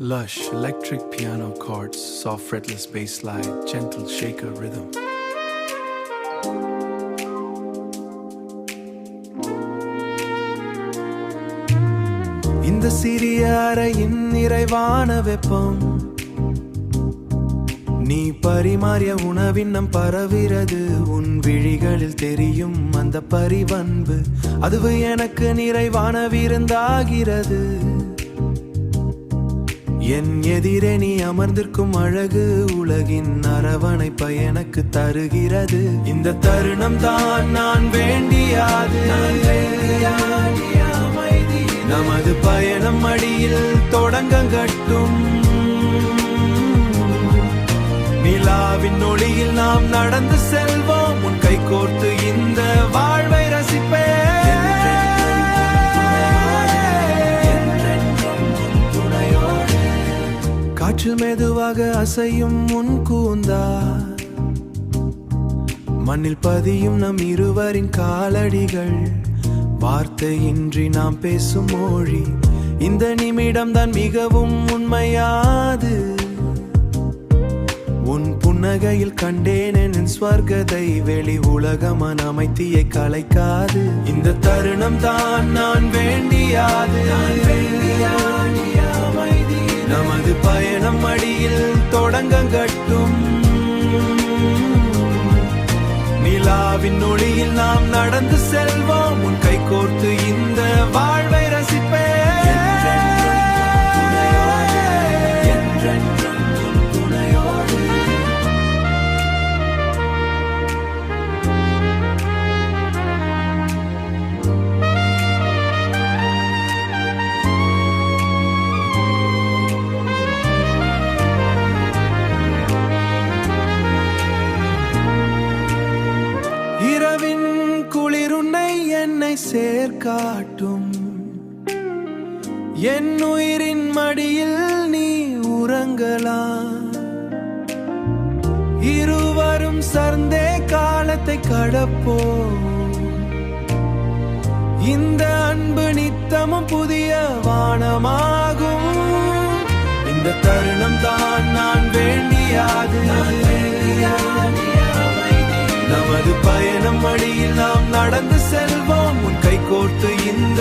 Lush electric piano chords, soft fretless bass slide, gentle shaker rhythm. இந்த சிறிய அறையின் நிறைவான வெப்பம், நீ பரிமாறிய உணவின் நம் பரவிறது. உன் விழிகளில் தெரியும் அந்த பரிவன்பு, அதுவே எனக்கு நிறைவான விருந்தாகிறது. என் எதிரே நீ அமர்ந்திருக்கும் அழகு உலகின் அரவணைப்பை எனக்கு தருகிறது. இந்த தருணம் தான் நான் வேண்டியாது. நமது பயணம் அடியில் தொடங்கட்டும். நிலாவின் ஒளியில் நாம் நடந்து செல்வோம். உன் கை கோர்த்து இந்த வாழ்வை ரசிப்பேன். காற்று மெதுவாக அசையும் உன் கூந்தா, மண்ணில் பதியும் நம் இருவரின் காலடிகள். வார்த்தையின்றி நாம் பேசும் மொழி, இந்த நிமிடம் தான் மிகவும் உண்மையாது. உன் புன்னகையில் கண்டேன் என் ஸ்வர்கத்தை, வெளி உலகமான அமைதியை கலைக்காது. இந்த தருணம் தான் நான் வேண்டியாது. நமது பயணம் அடியில் தொடங்கட்டும். நிலாவின் ஒளியில் நாம் நடந்து செல்வோம். உன் கை கோர்த்து இந்த வாழ்வை ரசிப்பேன். இரவின் குளிருன்னை என்னை சேர்க்காட்டும். என் உயிரின் மடியில் நீ உறங்கலாம். இருவரும் சர்ந்தே காலத்தை கடப்போம். இந்த அன்பு நித்தமும் புதிய வானமாகும். இந்த தருணம் தான் நான் வேண்டியாது. நமது பயணம் வழியில் நாம் நடந்து செல்வோம். உன் கை கோர்த்து இந்த